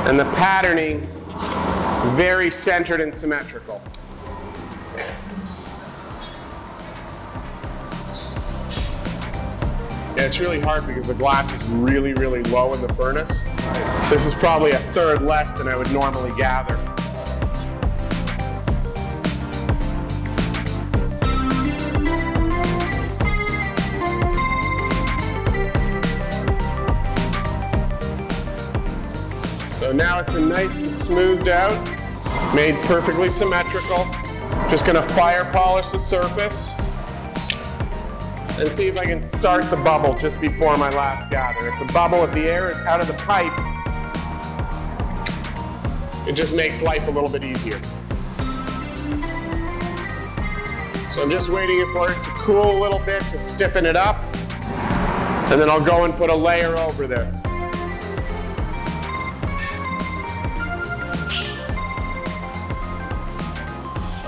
and the patterning very centered and symmetrical. Yeah, it's really hard because the glass is really, really low in the furnace. This is probably a third less than I would normally gather. So now it's been nice and smoothed out, made perfectly symmetrical. Just going to fire polish the surface and see if I can start the bubble just before my last gather. If the bubble, if the air is out of the pipe, it just makes life a little bit easier. So I'm just waiting for it to cool a little bit to stiffen it up, and then I'll go and put a layer over this.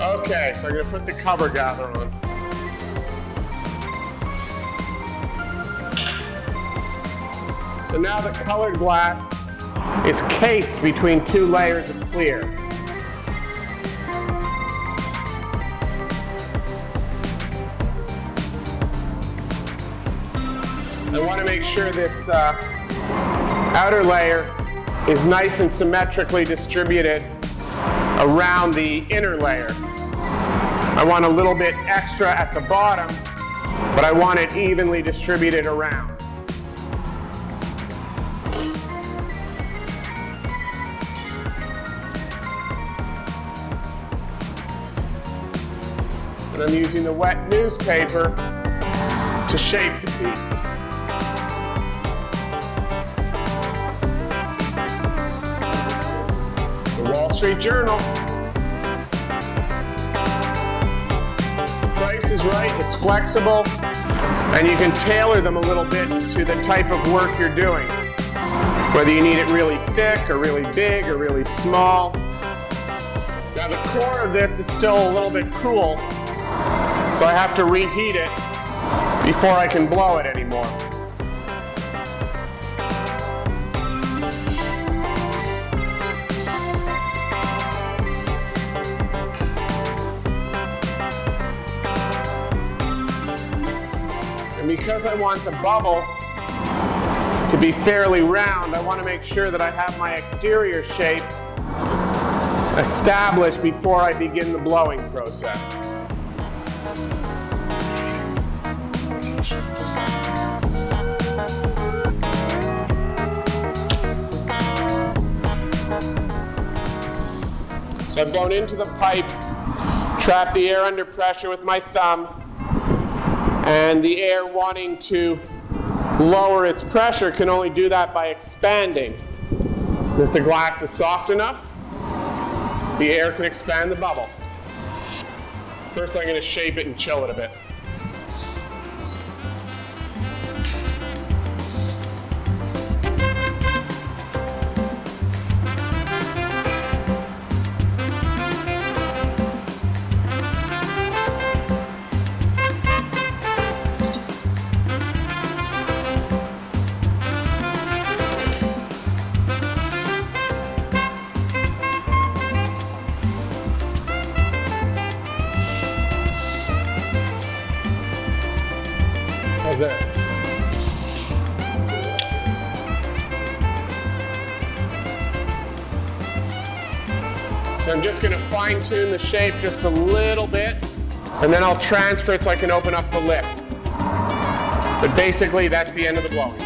Okay, so I'm going to put the cover gather on. So now the colored glass is cased between two layers of clear. I want to make sure this outer layer is nice and symmetrically distributed around the inner layer. I want a little bit extra at the bottom, but I want it evenly distributed around. And I'm using the wet newspaper to shape the piece. The Wall Street Journal. The price is right, it's flexible, and you can tailor them a little bit to the type of work you're doing. Whether you need it really thick, or really big, or really small. Now the core of this is still a little bit cool, so I have to reheat it before I can blow it anymore. And because I want the bubble to be fairly round, I want to make sure that I have my exterior shape established before I begin the blowing process. So I've gone into the pipe, trapped the air under pressure with my thumb, and the air wanting to lower its pressure can only do that by expanding. If the glass is soft enough, the air can expand the bubble. First I'm going to shape it and chill it a bit. How's this? So I'm just going to fine tune the shape just a little bit, and then I'll transfer it so I can open up the lip. But basically that's the end of the blowing.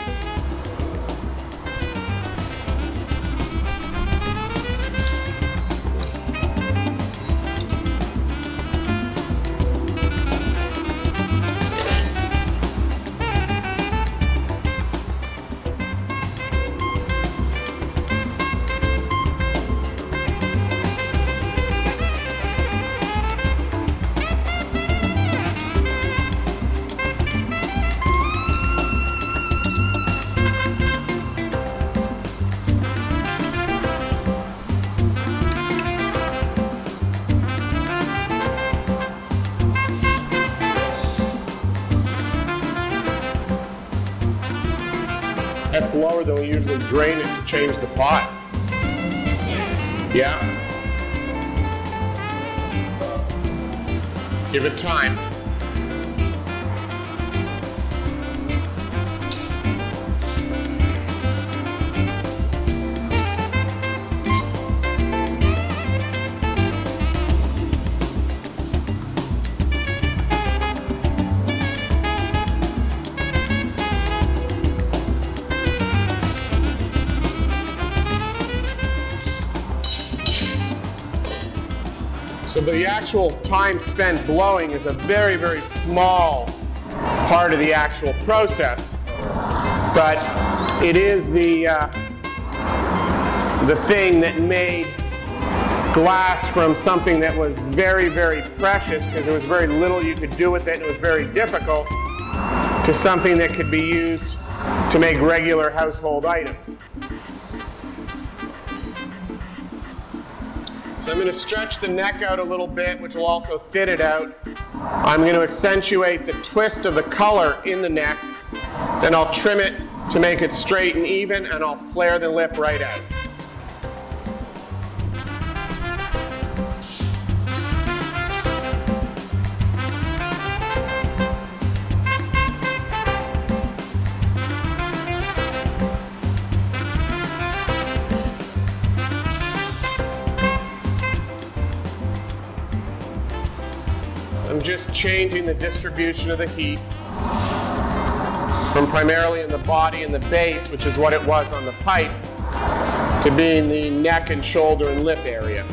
That's lower than we usually drain it to change the pot. Yeah. Give it time. So the actual time spent blowing is a very, very small part of the actual process, but it is the thing that made glass from something that was very, very precious, because there was very little you could do with it and it was very difficult, to something that could be used to make regular household items. So I'm going to stretch the neck out a little bit, which will also fit it out. I'm going to accentuate the twist of the color in the neck. Then I'll trim it to make it straight and even, and I'll flare the lip right out. I'm just changing the distribution of the heat from primarily in the body and the base, which is what it was on the pipe, to being the neck and shoulder and lip area.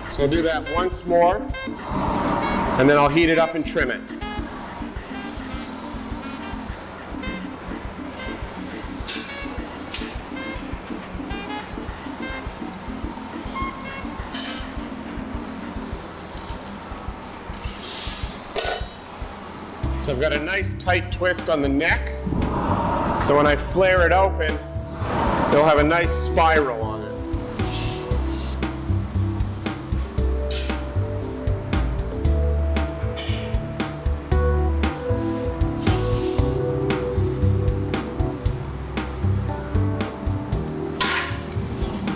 So I'll do that once more, and then I'll heat it up and trim it. So I've got a nice tight twist on the neck, so when I flare it open, it'll have a nice spiral on it.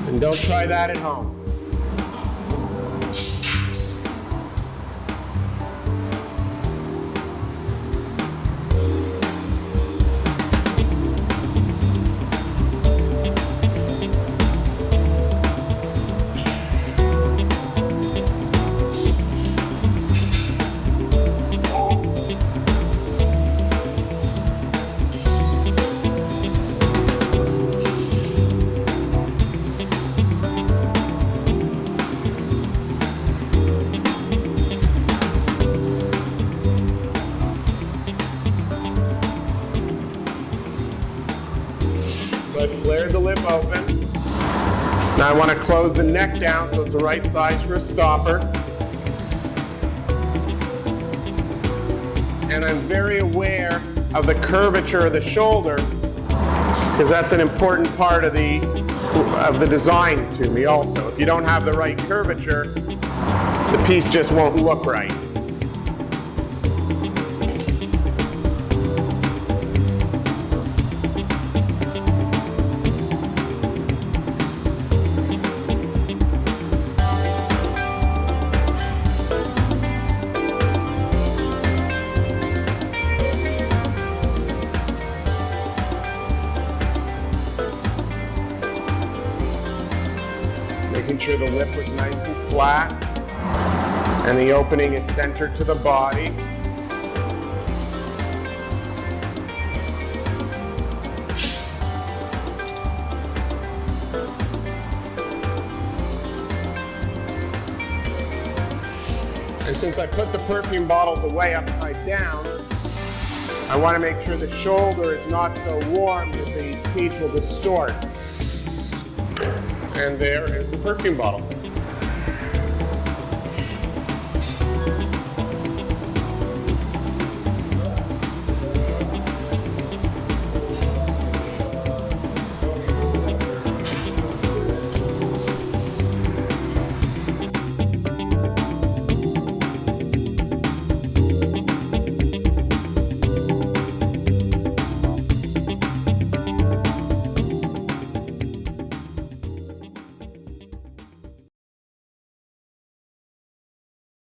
And don't try that at home. So I flared the lip open. Now I want to close the neck down so it's the right size for a stopper. And I'm very aware of the curvature of the shoulder, because that's an important part of the design to me also. If you don't have the right curvature, the piece just won't look right. Making sure the lip was nice and flat and the opening is centered to the body. And since I put the perfume bottles away upside down, I want to make sure the shoulder is not so warm that the piece will distort. And there is the perfume bottle.